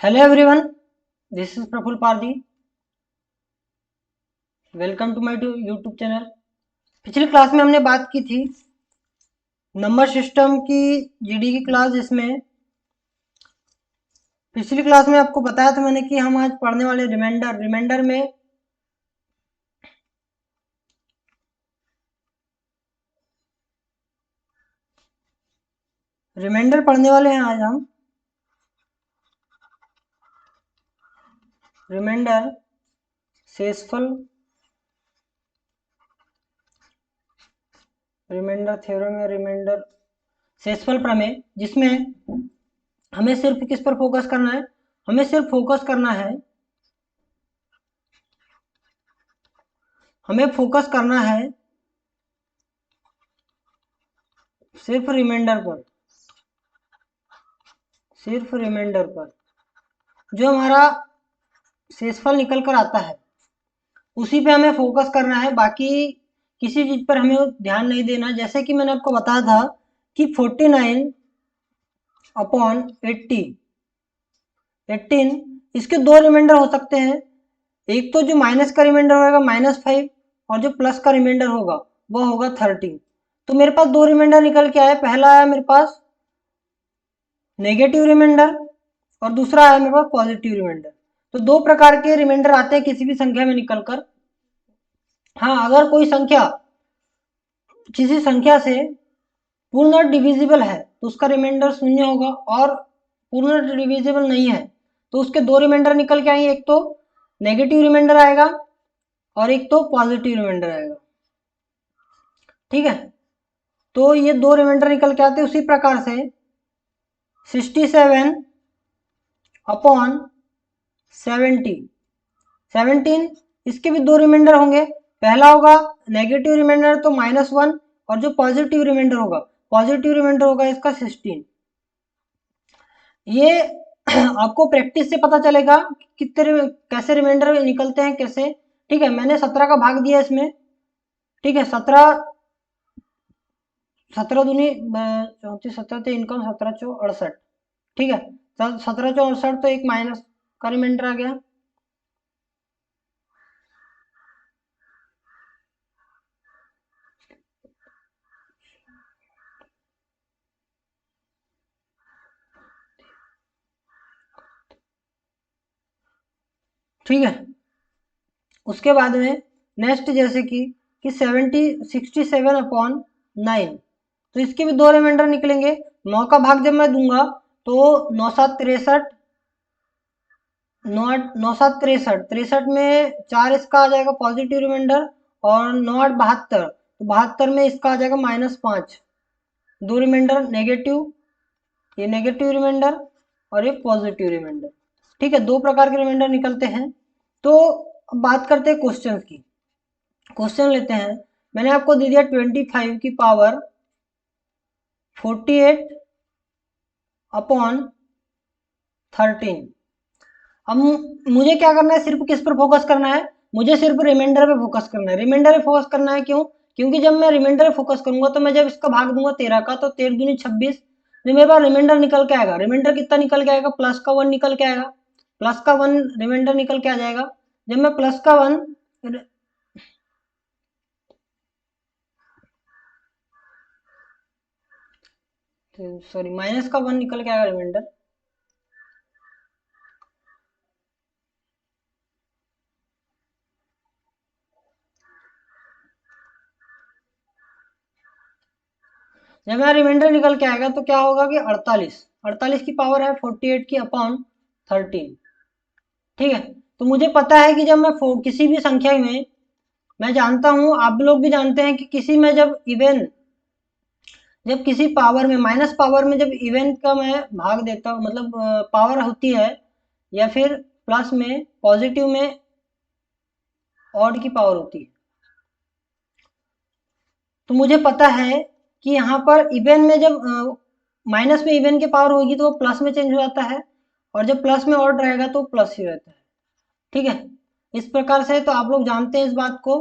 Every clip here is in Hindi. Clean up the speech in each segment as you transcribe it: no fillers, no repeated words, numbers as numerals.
Hello everyone, this is Praful Pardi. Welcome to my YouTube channel. पिछली क्लास में हमने बात की थी नंबर सिस्टम की जीडी की क्लास, जिसमें पिछली क्लास में आपको बताया था मैंने कि हम आज पढ़ने वाले रिमाइंडर में रिमाइंडर पढ़ने वाले हैं। आज हम रिमाइंडर, शेषफल, रिमाइंडर थ्योरम या रिमाइंडर शेषफल प्रमेय, जिसमें हमें सिर्फ किस पर फोकस करना है? हमें सिर्फ फोकस करना है, हमें फोकस करना है सिर्फ रिमाइंडर पर, सिर्फ रिमाइंडर पर। जो हमारा शेषफल निकल कर आता है उसी पे हमें फोकस करना है, बाकी किसी चीज पर हमें ध्यान नहीं देना। जैसे कि मैंने आपको बताया था कि 49/80 18, इसके दो रिमाइंडर हो सकते हैं। एक तो जो माइनस का रिमाइंडर होगा -5, और जो प्लस का रिमाइंडर होगा वो होगा 13। तो मेरे पास दो रिमाइंडर निकल के आया। पहला आया मेरे पास नेगेटिव रिमाइंडर और दूसरा आया मेरे पास पॉजिटिव रिमाइंडर। तो दो प्रकार के रिमाइंडर आते हैं किसी भी संख्या में निकल कर। हाँ, अगर कोई संख्या किसी संख्या से पूर्ण डिविजिबल है तो उसका रिमाइंडर 0 होगा, और पूर्ण डिविजिबल नहीं है तो उसके दो रिमाइंडर निकल के आएंगे। एक तो नेगेटिव रिमाइंडर आएगा और एक तो पॉजिटिव रिमाइंडर आएगा। ठीक है, तो ये दो रिमाइंडर निकल के आते हैं। उसी प्रकार से 67/17, इसके भी दो रिमाइंडर होंगे। पहला होगा नेगेटिव रिमाइंडर तो -1, और जो पॉजिटिव रिमाइंडर होगा इसका 16। ये आपको प्रैक्टिस से पता चलेगा कितने कैसे रिमाइंडर निकलते हैं, कैसे। ठीक है, मैंने 17 का भाग दिया इसमें। ठीक है, 17 दूनी 34, 17 तो इनकम 17×4 = 68। ठीक है, 17×4 तो एक माइनस का रिमाइंडर आ गया। ठीक है, उसके बाद में नेक्स्ट जैसे कि 67/9, तो इसके भी दो रिमाइंडर निकलेंगे। 9 का भाग जब मैं दूंगा तो 9×7 = 63, 9×7 = 63 में 4 इसका आ जाएगा पॉजिटिव रिमाइंडर, और 9×8 = 72, तो 72 में इसका आ जाएगा -5। दो रिमाइंडर नेगेटिव, ये नेगेटिव रिमाइंडर और ये पॉजिटिव रिमाइंडर। ठीक है, दो प्रकार के रिमाइंडर निकलते हैं। तो अब बात करते हैं क्वेश्चन की। क्वेश्चन लेते हैं। मैंने आपको दे दिया 25 की पावर 48/13। अब मुझे क्या करना है? सिर्फ किस पर फोकस करना है? मुझे सिर्फ रिमाइंडर पे फोकस करना है। रिमाइंडर पे फोकस करना है क्यों? क्योंकि जब मैं रिमाइंडर पे फोकस करूंगा तो मैं जब इसका भाग दूंगा 13 का तो 13 दूनी 26, जो मेरे पास रिमाइंडर निकल के आएगा, रिमाइंडर कितना निकल के आएगा? प्लस का 1 निकल के आएगा। प्लस का 1 रिमाइंडर निकल के आ जाएगा। जब मैं प्लस का 1 सॉरी माइनस का 1 निकल के आएगा रिमाइंडर। जब मेरा रिमाइंडर निकल के आएगा तो क्या होगा कि 48 की पावर है 48 की अपॉन 13। ठीक है, तो मुझे पता है कि जब मैं किसी भी संख्या में, मैं जानता हूं, आप लोग भी जानते हैं कि किसी में जब किसी पावर में, माइनस पावर में जब इवन का मैं भाग देता हूं, मतलब पावर होती है, या फिर प्लस में, पॉजिटिव में ऑड की पावर होती है, तो मुझे पता है कि यहाँ पर इवन में जब माइनस में इवन की पावर होगी तो वो प्लस में चेंज हो जाता है, और जब प्लस में ऑड रहेगा तो प्लस ही रहता है। ठीक है, इस प्रकार से तो आप लोग जानते हैं इस बात को।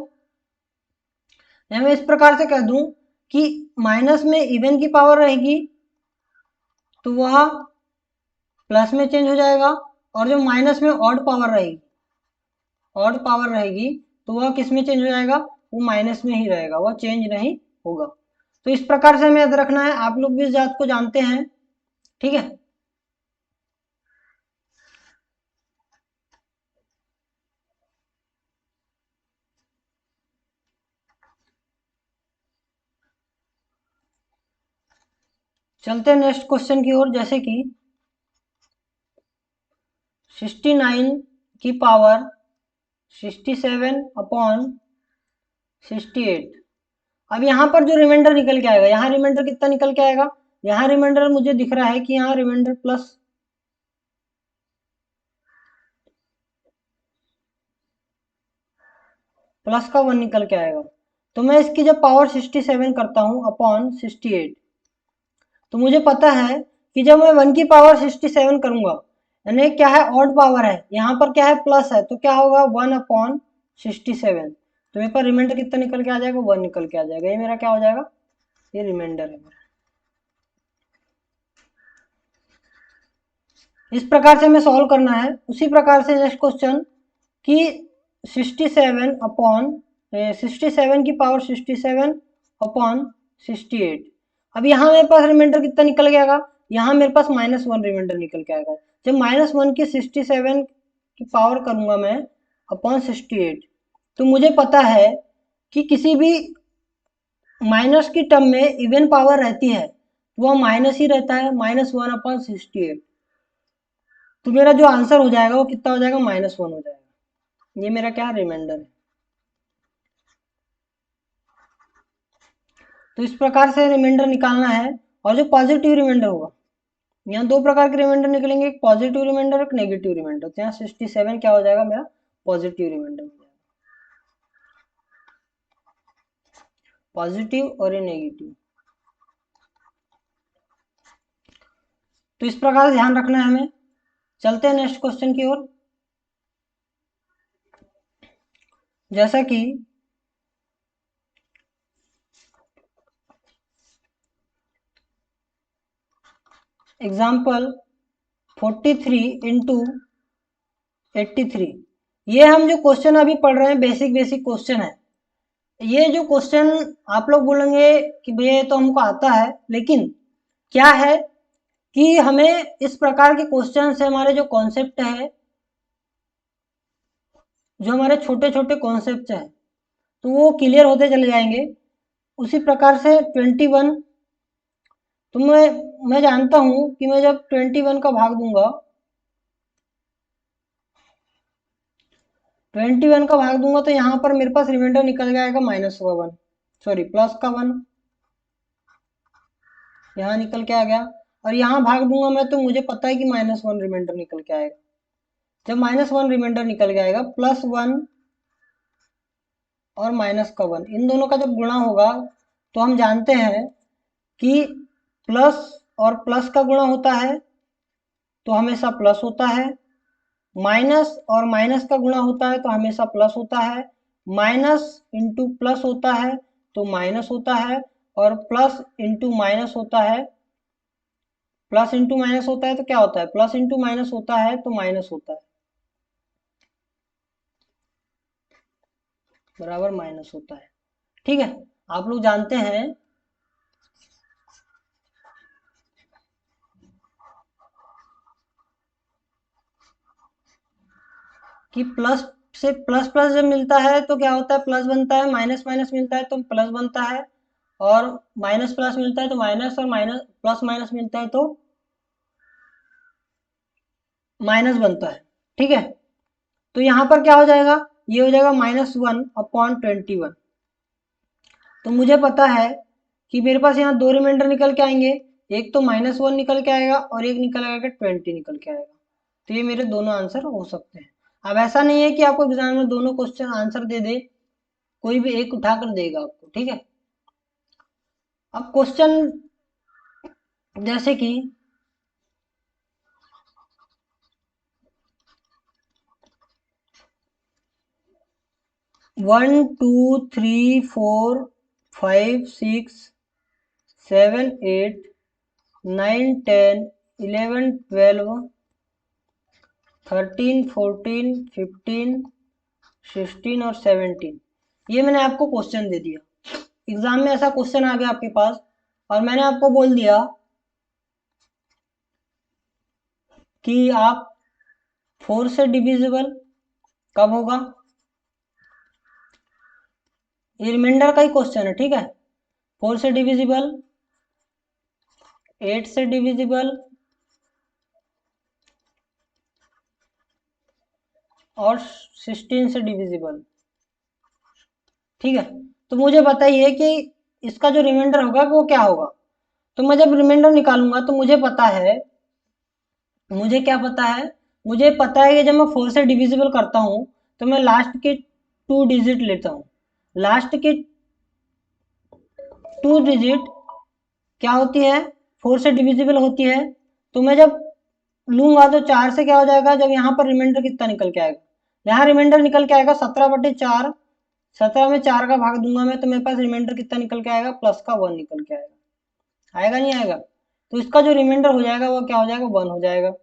मैं इस प्रकार से कह दूं कि माइनस में इवन की पावर रहेगी तो वह प्लस में चेंज हो जाएगा, और जो माइनस में ऑड पावर रहेगी तो वह किस में चेंज हो जाएगा, वो माइनस में ही रहेगा, वह चेंज नहीं होगा। तो इस प्रकार से हमें याद रखना है, आप लोग भी इस बात को जानते हैं, ठीक है। चलते हैं नेक्स्ट क्वेश्चन की ओर, जैसे कि 69 की पावर 67 अपॉन 68। अब यहाँ पर जो रिमाइंडर निकल के आएगा, यहाँ रिमाइंडर कितना निकल के आएगा, यहाँ रिमाइंडर मुझे दिख रहा है कि यहाँ रिमाइंडर प्लस का 1 निकल के आएगा। तो मैं इसकी जब पावर 67 करता हूँ अपॉन 68, तो मुझे पता है कि जब मैं 1 की पावर 67 करूंगा, यानी क्या है, ऑड पावर है, यहाँ पर क्या है, प्लस है, तो क्या होगा 1 अपॉन 67। तो मेरे पास रिमाइंडर कितना निकल के आ जाएगा, 1 निकल के आ जाएगा। ये मेरा क्या हो जाएगा, ये रिमाइंडर है मेरा। इस प्रकार से हमें सॉल्व करना है। उसी प्रकार से नेक्स्ट क्वेश्चन कि 67 अपॉन 67 की पावर 67 अपॉन 68। अब यहाँ मेरे पास रिमाइंडर कितना निकल गया, यहाँ मेरे पास -1 रिमाइंडर निकल के आएगा। जब -1 की 67 की पावर करूंगा मैं अपॉन 68, तो मुझे पता है कि किसी भी माइनस की टर्म में इवन पावर रहती है वह माइनस ही रहता है, -1 अपॉन 68। तो मेरा जो आंसर हो जाएगा वो कितना हो जाएगा, -1 हो जाएगा। ये मेरा क्या रिमाइंडर है। तो इस प्रकार से रिमाइंडर निकालना है। और जो पॉजिटिव रिमाइंडर होगा, यहाँ दो प्रकार के रिमाइंडर निकलेंगे, एक पॉजिटिव रिमाइंडर, एक नेगेटिव रिमाइंडर। तो यहाँ 67 क्या हो जाएगा, मेरा पॉजिटिव रिमाइंडर हो जाएगा, पॉजिटिव और ये नेगेटिव। तो इस प्रकार से ध्यान रखना है हमें। चलते हैं नेक्स्ट क्वेश्चन की ओर, जैसा कि एग्जाम्पल 43 इंटू 83। ये हम जो क्वेश्चन अभी पढ़ रहे हैं बेसिक क्वेश्चन है। ये जो क्वेश्चन आप लोग बोलेंगे कि भैया ये तो हमको आता है, लेकिन क्या है कि हमें इस प्रकार के क्वेश्चन से हमारे जो कॉन्सेप्ट है, जो हमारे छोटे छोटे कॉन्सेप्ट हैं, तो वो क्लियर होते चले जाएंगे। उसी प्रकार से 21, तो मैं जानता हूं कि मैं जब 21 का भाग दूंगा, 21 का भाग दूंगा तो यहाँ पर मेरे पास रिमाइंडर निकल जाएगा -1, सॉरी प्लस का 1, यहाँ निकल के आ गया। और यहाँ भाग दूंगा मैं तो मुझे पता है कि -1 रिमाइंडर निकल के आएगा। जब -1 रिमाइंडर निकल के आएगा, +1 और -1, इन दोनों का जब गुणा होगा तो हम जानते हैं कि प्लस और प्लस का गुणा होता है तो हमेशा प्लस होता है, माइनस और माइनस का गुणा होता है तो हमेशा प्लस होता है, माइनस इंटू प्लस होता है तो माइनस होता है, और प्लस इंटू माइनस होता है, प्लस इंटू माइनस होता है तो क्या होता है, प्लस इंटू माइनस होता है तो माइनस होता है, बराबर माइनस होता है। ठीक है, आप लोग जानते हैं कि प्लस से प्लस प्लस जब मिलता है तो क्या होता है, प्लस बनता है, माइनस माइनस मिलता है तो प्लस बनता है, और माइनस प्लस मिलता है तो माइनस, और माइनस प्लस माइनस मिलता है तो माइनस बनता है। ठीक है, तो यहाँ पर क्या हो जाएगा, ये हो जाएगा -1 अपॉन 21। तो मुझे पता है कि मेरे पास यहाँ दो रिमाइंडर निकल के आएंगे, एक तो -1 निकल के आएगा और एक निकल आएगा 20 निकल के आएगा। तो ये मेरे दोनों आंसर हो सकते हैं। अब ऐसा नहीं है कि आपको एग्जाम में दोनों क्वेश्चन आंसर दे दे, कोई भी एक उठा कर देगा आपको। ठीक है, अब क्वेश्चन जैसे कि 1 2 3 4 5 6 7 8 9 10 11 12 13, 14, 15, 16 और 17, ये मैंने आपको क्वेश्चन दे दिया। एग्जाम में ऐसा क्वेश्चन आ गया आपके पास और मैंने आपको बोल दिया कि आप 4 से डिविजिबल कब होगा। ये रिमाइंडर का ही क्वेश्चन है, ठीक है। 4 से डिविजिबल, 8 से डिविजिबल और 16 से डिविजिबल, ठीक है। तो मुझे बताइए कि इसका जो रिमाइंडर होगा वो क्या होगा। तो मैं जब रिमाइंडर निकालूंगा तो मुझे पता है, मुझे क्या पता है, मुझे पता है कि जब मैं 4 से डिविजिबल करता हूं तो मैं लास्ट के 2 डिजिट लेता हूं। लास्ट के 2 डिजिट क्या होती है, 4 से डिविजिबल होती है। तो मैं जब लूंगा तो 4 से क्या हो जाएगा, जब यहाँ पर रिमाइंडर कितना निकल के आएगा, यहाँ रिमाइंडर निकल के आएगा 17/4। 17 में 4 का भाग दूंगा मैं तो मेरे पास रिमाइंडर कितना निकल के आएगा, प्लस का 1 निकल के आएगा। आएगा नहीं आएगा। तो इसका जो रिमाइंडर हो जाएगा वो क्या हो जाएगा, 1 हो जाएगा।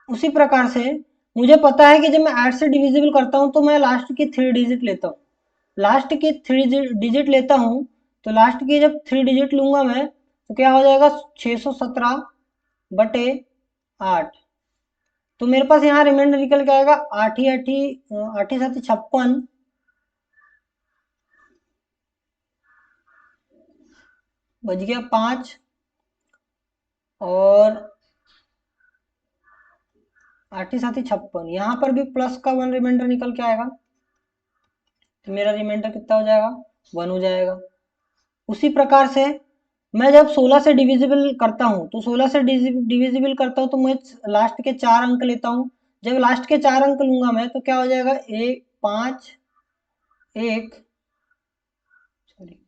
उसी प्रकार से मुझे पता है कि जब मैं 8 से डिविजिबल करता हूं तो मैं लास्ट की 3 डिजिट लेता हूँ। लास्ट की 3 डिजिट लेता हूं तो लास्ट की जब 3 डिजिट लूंगा मैं तो क्या हो जाएगा, 617/8। तो मेरे पास यहाँ रिमाइंडर निकल के आएगा 8 ही 8 ही 8 ही 7 56, बच गया 5 और 8 ही 7 56। यहाँ पर भी प्लस का 1 रिमाइंडर निकल के आएगा तो मेरा रिमाइंडर कितना हो जाएगा, 1 हो जाएगा। उसी प्रकार से मैं जब 16 से डिविजिबल करता हूँ तो 16 से डिविजिबल करता हूँ तो मैं लास्ट के 4 अंक लेता हूँ। जब लास्ट के 4 अंक लूंगा मैं तो क्या हो जाएगा, 1 5 1 सॉरी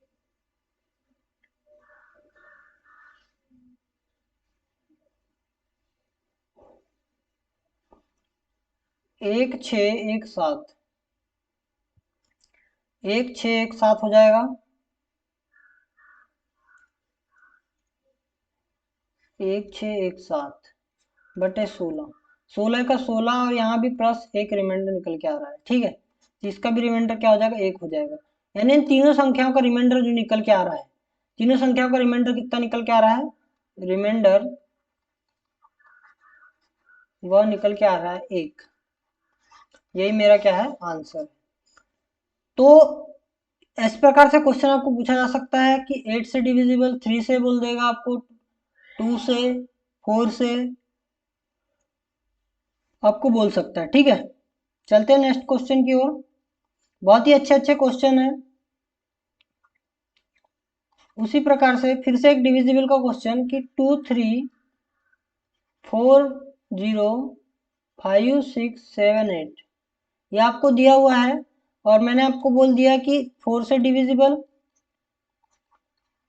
1 6 1 7, 1 6 1 7 हो जाएगा। 1 6 1 7 बटे 16, 16 का 16 और यहाँ भी प्लस 1 रिमाइंडर निकल के आ रहा है, ठीक है। जिसका भी रिमाइंडर क्या हो जाएगा, 1 हो जाएगा। यानी इन तीनों संख्याओं का रिमाइंडर जो निकल के आ रहा है, तीनों संख्याओं का रिमाइंडर कितना निकल के आ रहा है, रिमाइंडर वह निकल के आ रहा है 1। यही मेरा क्या है, आंसर। तो इस प्रकार से क्वेश्चन आपको पूछा जा सकता है कि 8 से डिविजिबल 3 से बोल देगा आपको, 2 से, 4 से आपको बोल सकता है, ठीक है। चलते हैं नेक्स्ट क्वेश्चन की ओर। बहुत ही अच्छे अच्छे क्वेश्चन है। उसी प्रकार से फिर से एक डिविजिबल का क्वेश्चन कि 2 3 4 0 5 6 7 8, ये आपको दिया हुआ है और मैंने आपको बोल दिया कि 4 से डिविजिबल,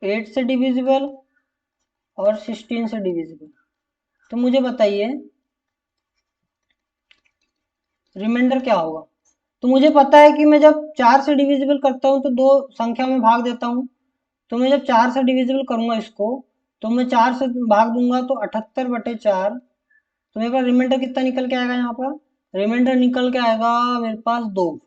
8 से डिविजिबल और 16 से डिविजिबल। तो मुझे बताइए रिमाइंडर क्या होगा। तो मुझे पता है कि मैं जब 4 से डिविजिबल करता हूँ तो 2 संख्या में भाग देता हूँ। तो मैं जब 4 से डिविजिबल करूंगा इसको तो मैं 4 से भाग दूंगा तो 78/4। तो मेरे पास रिमाइंडर कितना निकल के आएगा, यहाँ पर रिमाइंडर निकल के आएगा मेरे पास 2।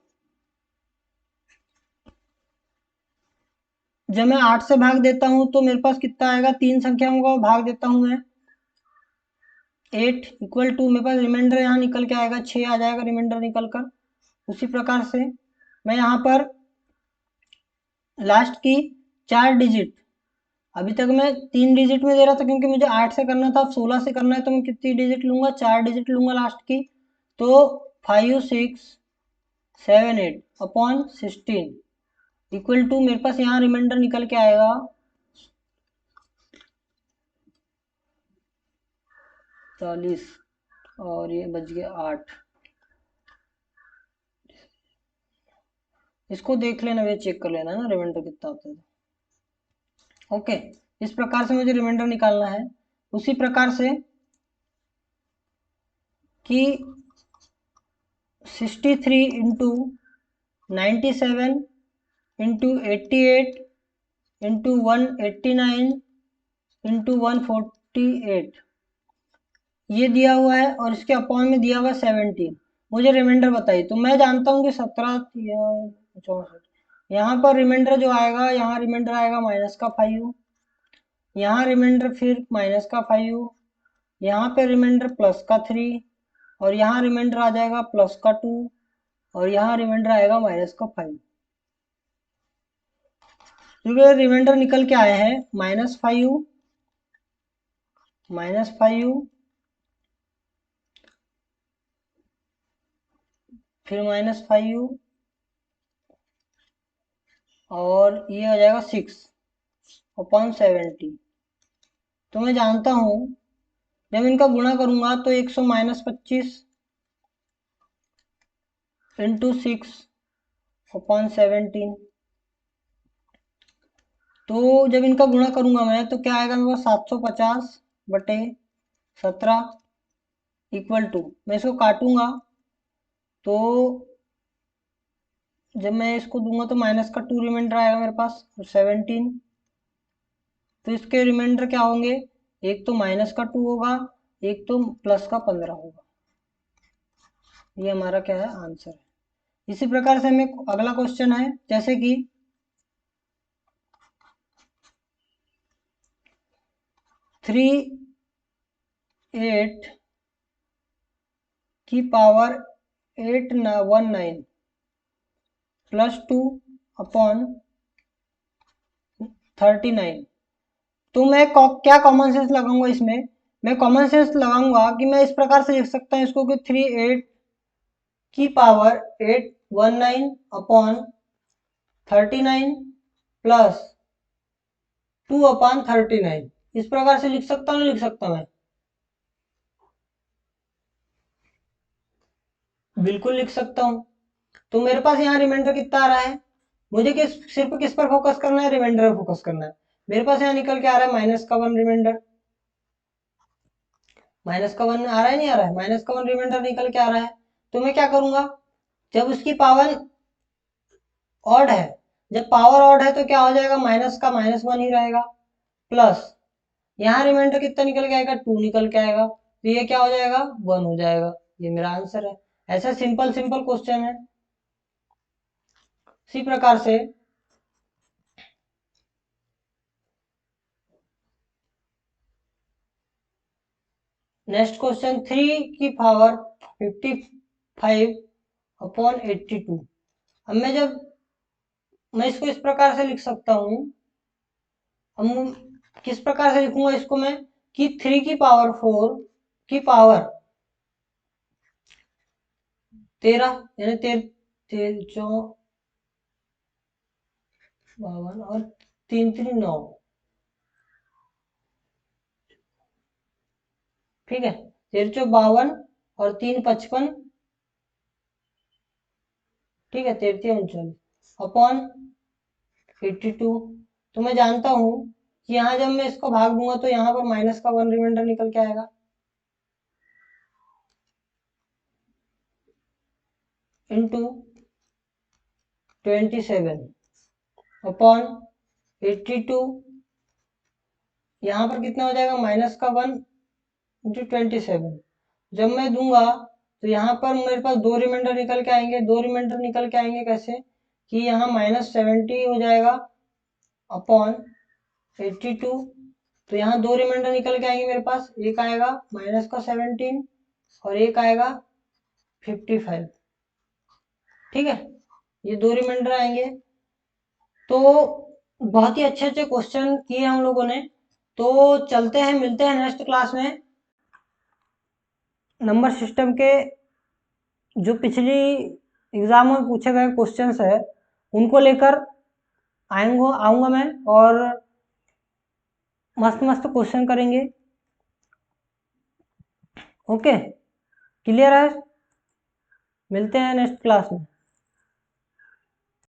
जब मैं 8 से भाग देता हूँ तो मेरे पास कितना आएगा, 3 संख्याओं का भाग देता हूँ मैं 8 इक्वल टू मेरे पास रिमाइंडर यहाँ निकल के आएगा 6 आ जाएगा रिमाइंडर निकल कर। उसी प्रकार से मैं यहाँ पर लास्ट की 4 डिजिट, अभी तक मैं 3 डिजिट में दे रहा था क्योंकि मुझे 8 से करना था, अब 16 से करना है तो मैं कितनी डिजिट लूंगा, 4 डिजिट लूंगा लास्ट की। तो 5 6 7 8 अपॉन 16 इक्वल टू मेरे पास यहाँ रिमाइंडर निकल के आएगा 40 और ये बच गया 8। इसको देख लेना, वे चेक कर लेना ना रिमाइंडर कितना आता है। ओके, इस प्रकार से मुझे रिमाइंडर निकालना है। उसी प्रकार से कि 63 इंटू 97 इंटू 88 इंटू 189 इंटू 148, ये दिया हुआ है और इसके अपॉन में दिया हुआ है 17, मुझे रिमाइंडर बताइए। तो मैं जानता हूँ कि 17 64, यहाँ पर रिमाइंडर जो आएगा, यहाँ रिमाइंडर आएगा माइनस का 5, यहाँ रिमाइंडर फिर माइनस का 5, यहाँ पे रिमाइंडर प्लस का 3, और यहाँ रिमाइंडर आ जाएगा प्लस का 2, और यहाँ रिमाइंडर आएगा माइनस का 5। क्योंकि रिमाइंडर निकल के आए हैं -5, -5, फिर -5, और ये आ जाएगा 6/70। तो मैं जानता हूँ जब इनका गुणा करूंगा तो 100-25 इंटू 6/17। तो जब इनका गुणा करूंगा मैं तो क्या आएगा मेरे पास 750/17 इक्वल टू, मैं इसको काटूंगा तो जब मैं इसको दूंगा तो माइनस का 2 रिमाइंडर आएगा मेरे पास, 17। तो इसके रिमाइंडर क्या होंगे, एक तो माइनस का 2 होगा, एक तो प्लस का 15 होगा। ये हमारा क्या है, आंसर है। इसी प्रकार से हमें अगला क्वेश्चन है, जैसे कि 3/8 की पावर 819 +2/39। तो मैं क्या कॉमन सेंस लगाऊंगा इसमें, मैं कॉमन सेंस लगाऊंगा कि मैं इस प्रकार से लिख सकता हूँ इसको कि 3/8 की पावर 819/39 प्लस 2/39। इस प्रकार से लिख सकता हूँ, नहीं लिख सकता मैं? बिल्कुल लिख सकता हूँ। तो मेरे पास यहाँ रिमाइंडर कितना आ रहा है, मुझे सिर्फ किस पर फोकस करना है, रिमाइंडर पर फोकस करना है। मेरे पास यहाँ निकल के आ रहा है -1 रिमाइंडर, -1 आ रहा है, नहीं आ रहा है, -1 रिमाइंडर निकल के आ रहा है। तो मैं क्या करूंगा, जब उसकी पावर ऑड है, जब पावर ऑड है तो क्या हो जाएगा, माइनस का -1 ही रहेगा, प्लस यहाँ रिमाइंडर कितना निकल के आएगा, 2 निकल के आएगा, तो ये क्या हो जाएगा, 1 हो जाएगा। ये मेरा आंसर है। ऐसा सिंपल सिंपल क्वेश्चन है। इसी प्रकार से नेक्स्ट क्वेश्चन, 3 की पावर 55/82। अब मैं इसको इस प्रकार से लिख सकता हूँ, हम किस प्रकार से लिखूंगा इसको मैं, कि 3 की पावर 4 की पावर 13, यानी 13 और 3 3 9, ठीक है, 13 52 और 3 55, ठीक है, 33 39 अपॉन 82। तो मैं जानता हूँ कि यहाँ जब मैं इसको भाग दूंगा तो यहाँ पर माइनस का 1 रिमाइंडर निकल के आएगा, इंटू 27 अपॉन 82। यहाँ पर कितना हो जाएगा, माइनस का 1 इंटू 27। जब मैं दूंगा तो यहाँ पर मेरे पास 2 रिमाइंडर निकल के आएंगे, 2 रिमाइंडर निकल के आएंगे कैसे, कि यहाँ -70 हो जाएगा अपॉन 82। तो यहाँ 2 रिमाइंडर निकल के आएंगे मेरे पास, एक आएगा -17 और एक आएगा 55, ठीक है, ये 2 रिमाइंडर आएंगे। तो बहुत ही अच्छे अच्छे क्वेश्चन किए हम लोगों ने। तो चलते हैं, मिलते हैं नेक्स्ट क्लास में। नंबर सिस्टम के जो पिछली एग्जाम में पूछे गए क्वेश्चंस है उनको लेकर आऊंगा मैं, और मस्त मस्त क्वेश्चन करेंगे। ओके, क्लियर है? मिलते हैं नेक्स्ट क्लास में।